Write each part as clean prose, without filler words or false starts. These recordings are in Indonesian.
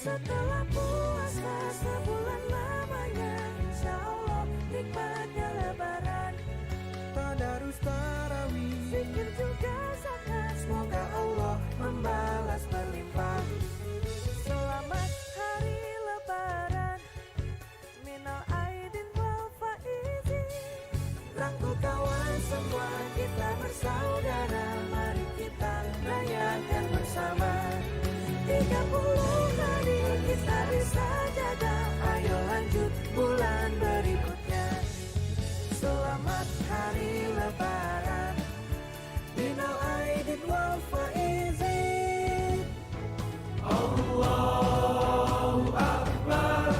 Setelah puasa sebulan lamanya, insya Allah nikmatnya lebaran. Tadarus tarawih, Zikir juga zakat, semoga Allah membalas berlimpah. Selamat hari lebaran, minal aidin wal faizin. Rangkul kawan semua, kita bersaudara, mari kita rayakan bersama. 30 hari kita bisa jaga, ayo lanjut bulan berikutnya. Selamat hari lebaran, minal aidin wal faizin. Allahu Akbar,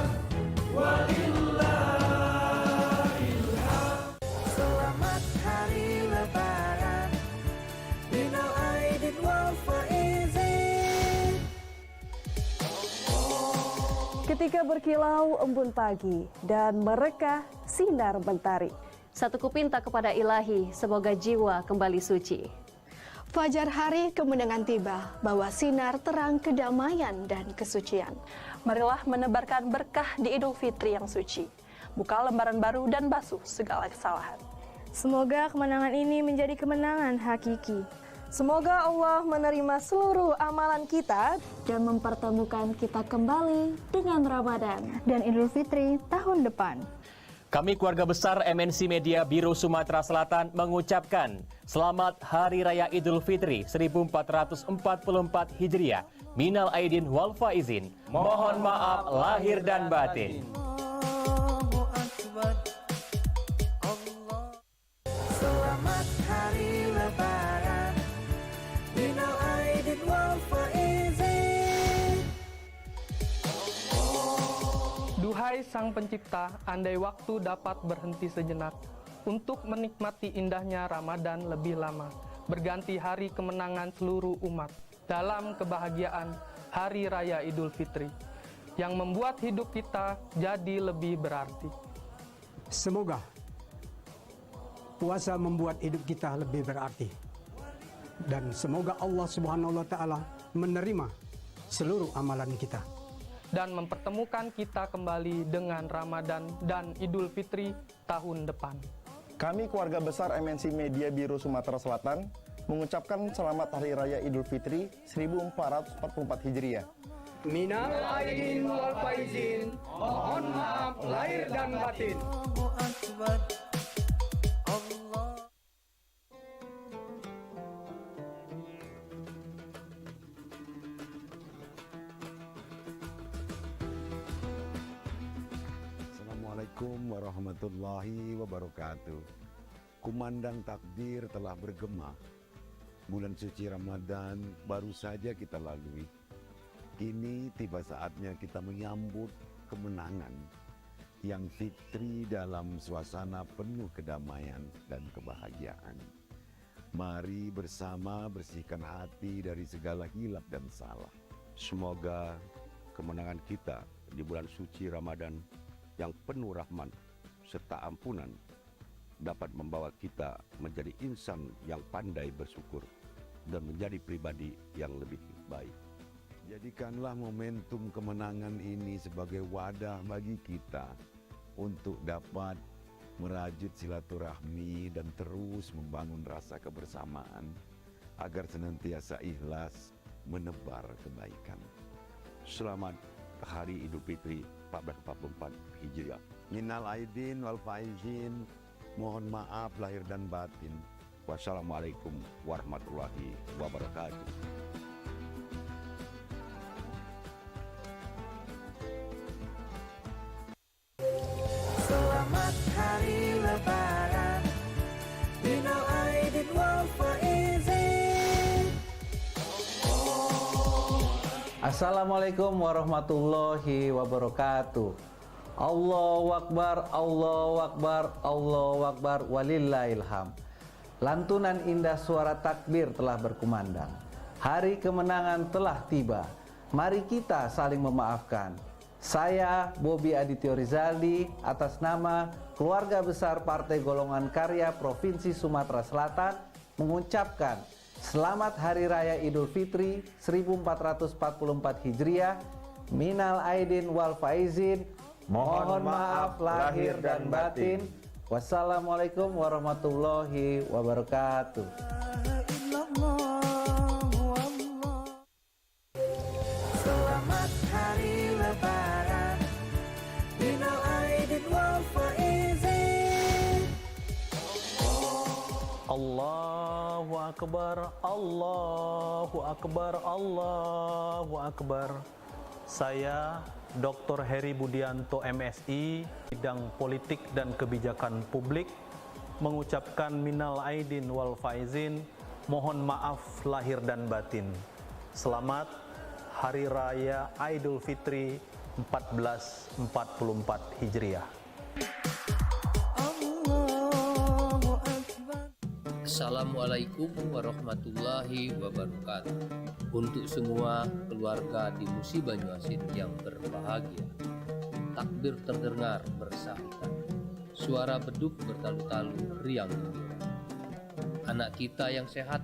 walillahilhamd. Selamat hari lebaran, minal aidin wal faizin. Ketika berkilau embun pagi dan mereka sinar mentari. Satu kupinta kepada Ilahi, semoga jiwa kembali suci. Fajar hari kemenangan tiba, bawa sinar terang kedamaian dan kesucian. Marilah menebarkan berkah di Idul Fitri yang suci. Buka lembaran baru dan basuh segala kesalahan. Semoga kemenangan ini menjadi kemenangan hakiki. Semoga Allah menerima seluruh amalan kita Dan mempertemukan kita kembali dengan Ramadan Dan Idul Fitri tahun depan. Kami keluarga besar MNC Media Biro Sumatera Selatan mengucapkan Selamat Hari Raya Idul Fitri 1444 Hijriah. Minal aidin wal faizin. Mohon maaf lahir dan batin. Allahu Akbar. Selamat hari lebaran, minal aidin wal faizin. Duhai Sang Pencipta, andai waktu dapat berhenti sejenak untuk menikmati indahnya Ramadan lebih lama, berganti hari kemenangan seluruh umat dalam kebahagiaan Hari Raya Idul Fitri yang membuat hidup kita jadi lebih berarti. Semoga puasa membuat hidup kita lebih berarti. Dan semoga Allah Subhanahu wa taala menerima seluruh amalan kita Dan mempertemukan kita kembali dengan Ramadan dan Idul Fitri tahun depan. Kami keluarga besar MNC Media Biro Sumatera Selatan mengucapkan selamat Hari Raya Idul Fitri 1444 Hijriah. minal aidin wal faizin. Mohon maaf lahir dan batin. Allahu Akbar. Allah. Assalamualaikum warahmatullahi wabarakatuh. Kumandang takdir telah bergema. Bulan suci Ramadan baru saja kita lalui. Kini tiba saatnya kita menyambut kemenangan yang fitri dalam suasana penuh kedamaian dan kebahagiaan. Mari bersama bersihkan hati dari segala hilaf dan salah. Semoga kemenangan kita di bulan suci Ramadan yang penuh rahmat serta ampunan dapat membawa kita menjadi insan yang pandai bersyukur dan menjadi pribadi yang lebih baik. Jadikanlah momentum kemenangan ini sebagai wadah bagi kita untuk dapat merajut silaturahmi dan terus membangun rasa kebersamaan agar senantiasa ikhlas menebar kebaikan. Selamat Hari Idul Fitri 1444 Hijriah. Minal aidin wal faizin. Mohon maaf lahir dan batin. Wassalamualaikum warahmatullahi wabarakatuh. Selamat hari lebaran, minal aidin wal faizin. Assalamualaikum warahmatullahi wabarakatuh. Allahu Akbar, Allahu Akbar, Allahu Akbar, walillahilhamd. Lantunan indah suara takbir telah berkumandang. Hari kemenangan telah tiba. Mari kita saling memaafkan. Saya, Bobi Adityo Rizaldi, atas nama keluarga besar Partai Golongan Karya Provinsi Sumatera Selatan, mengucapkan Selamat Hari Raya Idul Fitri 1444 Hijriah Minal aidin wal faizin. Mohon maaf lahir dan batin. Wassalamualaikum warahmatullahi wabarakatuh. Selamat Hari Lebaran, Minal Aidin wal Faizin. Allahu Akbar, Allahu Akbar, Allahu Akbar. Saya Dr. Heri Budianto MSI, bidang politik dan kebijakan publik, mengucapkan minal aidin wal faizin, mohon maaf lahir dan batin. Selamat Hari Raya Idul Fitri 1444 Hijriah. Assalamualaikum warahmatullahi wabarakatuh. Untuk semua keluarga di Musi Banyuasin yang berbahagia, takbir terdengar bersahutan, suara beduk bertalu-talu riang gembira. Anak kita yang sehat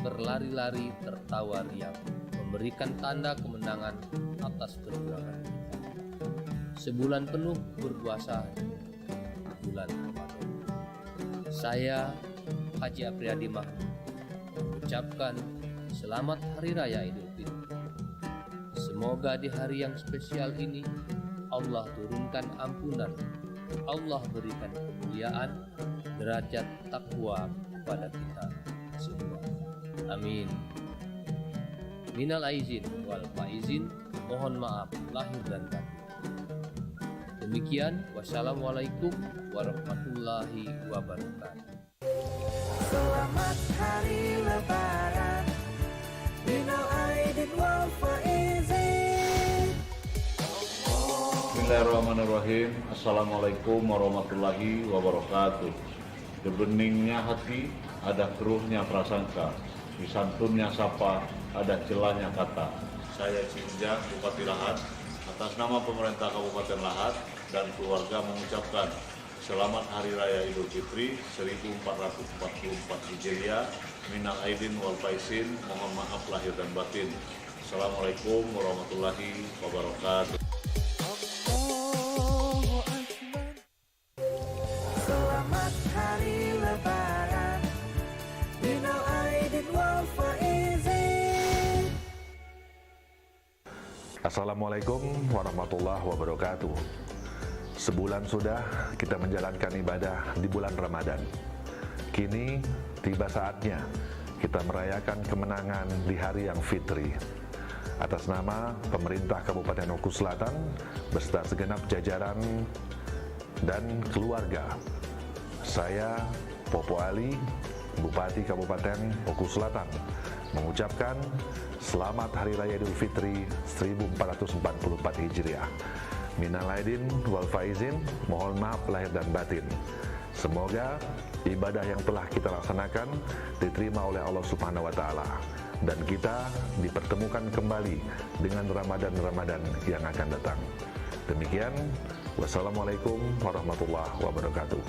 berlari-lari tertawa riang, memberikan tanda kemenangan atas perjuangan kita. Sebulan penuh berpuasa, bulan Ramadan. Saya Haji Apriyadi Mahmud mengucapkan selamat Hari Raya Idul Fitri. Semoga di hari yang spesial ini Allah turunkan ampunan, Allah berikan kemuliaan, derajat takwa kepada kita semua. Amin. Minal aizin wal faizin, mohon maaf lahir dan batin. Demikian, wassalamualaikum warahmatullahi wabarakatuh. Selamat Hari Lebaran, Minal Aidin wal Faizin. Bismillahirrahmanirrahim. Assalamualaikum warahmatullahi wabarakatuh. Di beningnya hati ada keruhnya prasangka, di santunnya sapa ada celahnya kata. Saya Cinja, Bupati Lahat, atas nama pemerintah Kabupaten Lahat dan keluarga mengucapkan selamat Hari Raya Idul Fitri 1444 Hijriah, minal aidin wal faizin, mohon maaf lahir dan batin. Assalamualaikum warahmatullahi wabarakatuh. Selamat Hari Lebaran, Minal Aidin wal Faizin. Assalamualaikum warahmatullahi wabarakatuh. Sebulan sudah kita menjalankan ibadah di bulan Ramadan. Kini tiba saatnya kita merayakan kemenangan di hari yang fitri. Atas nama pemerintah Kabupaten Oku Selatan beserta segenap jajaran dan keluarga, saya Popo Ali, Bupati Kabupaten Oku Selatan, mengucapkan selamat Hari Raya Idul Fitri 1444 Hijriah. Minal aidin wal faizin, mohon maaf lahir dan batin. Semoga ibadah yang telah kita laksanakan diterima oleh Allah Subhanahu wa taala dan kita dipertemukan kembali dengan Ramadan-Ramadan yang akan datang. Demikian, wassalamualaikum warahmatullahi wabarakatuh.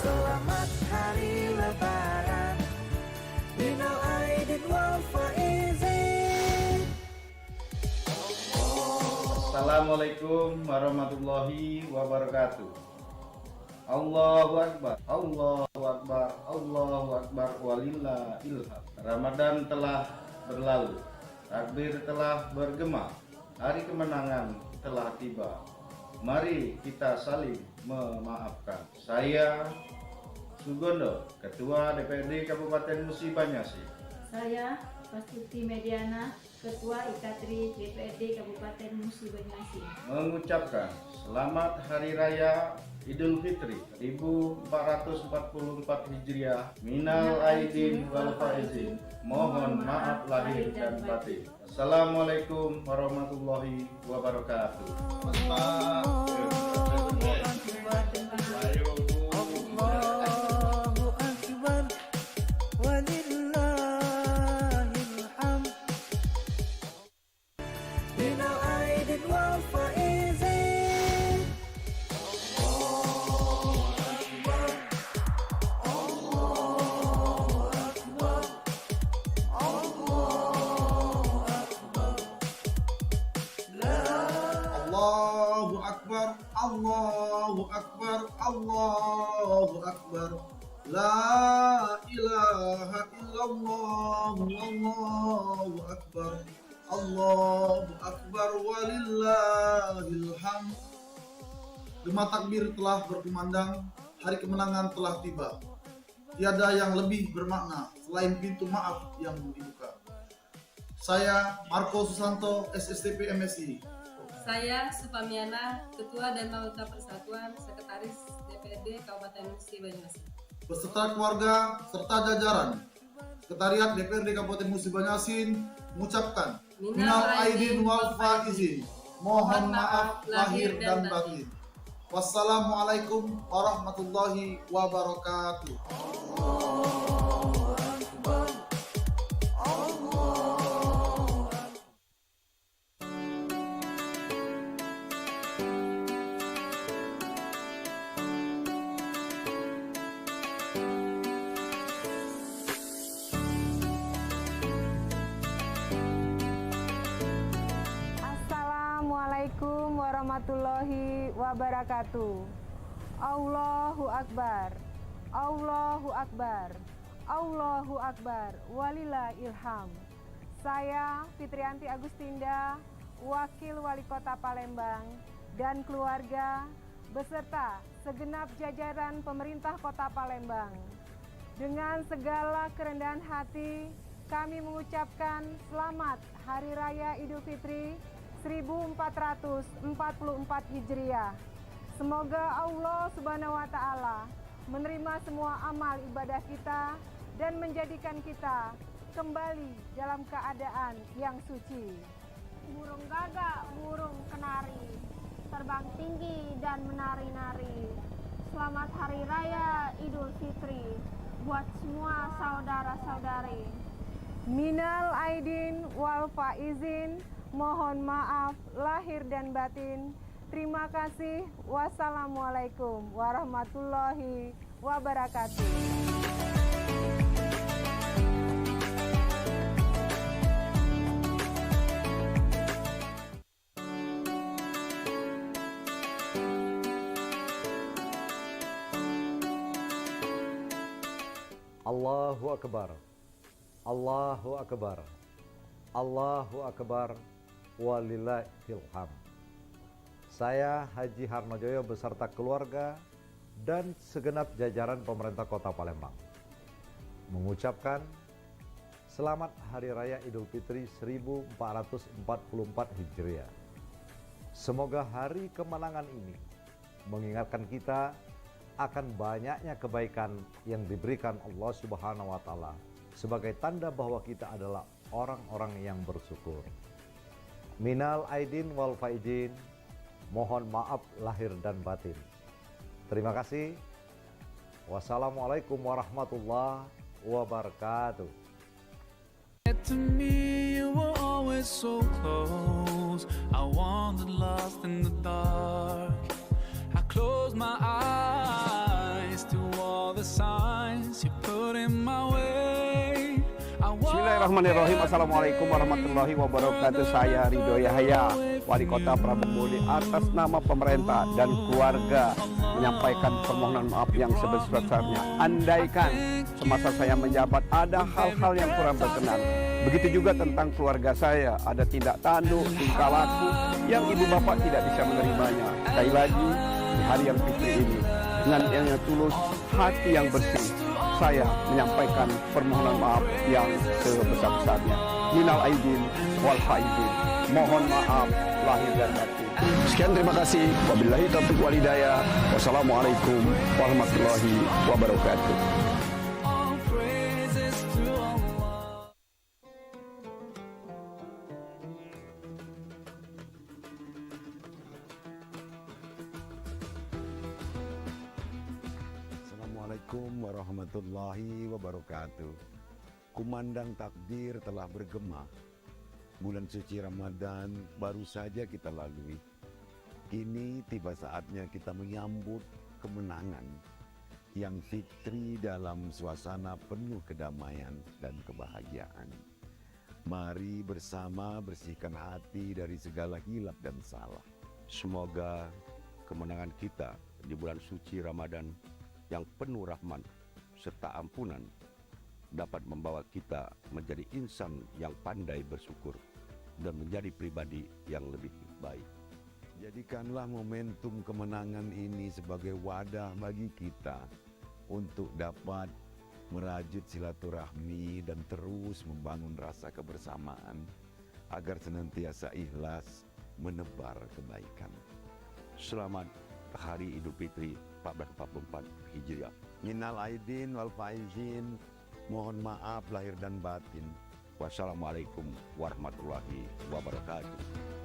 Selamat Hari Lebaran, Minal Aidin wal Faizin. Assalamualaikum warahmatullahi wabarakatuh. Allahu Akbar, Allahu Akbar, Allahu Akbar, walillahilham. Ramadan telah berlalu, takbir telah bergema, hari kemenangan telah tiba. Mari kita saling memaafkan. Saya Sugondo, Ketua DPRD Kabupaten Musi Banyuasin. Saya Pastuti Mediana, Ketua IKATRI DPRD Kabupaten Musi Banyuasin, mengucapkan selamat Hari Raya Idul Fitri 1444 Hijriah, minal aidin wal faizin, mohon maaf lahir dan batin. Assalamualaikum warahmatullahi wabarakatuh. Allahu Akbar, walillahilham. Minal aidin wal faizin. Allahu Akbar, Allahu Akbar, Allahu Akbar, Allahu Akbar. La ilaha illallah, Allahu Akbar. Allahu Akbar walillahil hamd. Gema takbir telah berkumandang, hari kemenangan telah tiba. Tiada yang lebih bermakna selain pintu maaf yang dibuka. Saya Marco Susanto, SSTP MSI. Saya Supamiana, Ketua dan Anggota Persatuan, Sekretaris DPRD Kabupaten Musi Banyuasin. Beserta keluarga serta jajaran Sekretariat DPRD Kabupaten Musi Banyuasin mengucapkan Minal Aidin wal Faizin. Mohon maaf lahir dan batin. Wassalamualaikum warahmatullahi wabarakatuh. Assalamualaikum warahmatullahi wabarakatuh. Allahu Akbar, Allahu Akbar, Allahu Akbar, walillahil hamd. Saya Fitrianti Agustinda, Wakil Wali Kota Palembang dan keluarga beserta segenap jajaran pemerintah Kota Palembang. Dengan segala kerendahan hati, kami mengucapkan selamat Hari Raya Idul Fitri 1444 Hijriah. Semoga Allah Subhanahu wa Ta'ala menerima semua amal ibadah kita dan menjadikan kita kembali dalam keadaan yang suci. Burung gagak, burung kenari, terbang tinggi dan menari-nari. Selamat Hari Raya Idul Fitri buat semua saudara-saudari. Minal aidin wal faizin, mohon maaf lahir dan batin. Terima kasih. Wassalamualaikum warahmatullahi wabarakatuh. Allahu Akbar, Allahu Akbar, Allahu Akbar, walillahil hamd. Saya Haji Harnojoyo beserta keluarga dan segenap jajaran pemerintah Kota Palembang mengucapkan selamat Hari Raya Idul Fitri 1444 Hijriah. Semoga hari kemenangan ini mengingatkan kita akan banyaknya kebaikan yang diberikan Allah Subhanahu wa Ta'ala sebagai tanda bahwa kita adalah orang-orang yang bersyukur. Minal aidin wal faizin, mohon maaf lahir dan batin. Terima kasih. Wassalamualaikum warahmatullahi wabarakatuh. To me you were always so close. I wandered lost in the dark. I closed my eyes to all the signs you put in my way. Bismillahirrahmanirrahim. Assalamualaikum warahmatullahi wabarakatuh. Saya Ridho Yahya, Wali Kota Prabowo, atas nama pemerintah dan keluarga menyampaikan permohonan maaf yang sebesar-besarnya. Andaikan semasa saya menjabat ada hal-hal yang kurang berkenan, begitu juga tentang keluarga saya, ada tindak tanduk, tingkah laku yang ibu bapak tidak bisa menerimanya. Sekali lagi, di hari yang fitri ini, dengan yang tulus, hati yang bersih, saya menyampaikan permohonan maaf yang sebesar-besarnya. Minal aidin wal faizin. Mohon maaf lahir dan batin. Sekian, terima kasih. Wabillahi taufiq wal hidayah. Wassalamualaikum warahmatullahi wabarakatuh. Assalamualaikum warahmatullahi wabarakatuh. Kumandang takdir telah bergema. Bulan suci Ramadan baru saja kita lalui. Kini tiba saatnya kita menyambut kemenangan yang fitri dalam suasana penuh kedamaian dan kebahagiaan. Mari bersama bersihkan hati dari segala hilaf dan salah. Semoga kemenangan kita di bulan suci Ramadan yang penuh rahmat serta ampunan dapat membawa kita menjadi insan yang pandai bersyukur dan menjadi pribadi yang lebih baik. Jadikanlah momentum kemenangan ini sebagai wadah bagi kita untuk dapat merajut silaturahmi dan terus membangun rasa kebersamaan agar senantiasa ikhlas menebar kebaikan. Selamat Hari Idul Fitri 1444 Hijriah. Minal aidin wal faizin, mohon maaf lahir dan batin. Wassalamualaikum warahmatullahi wabarakatuh.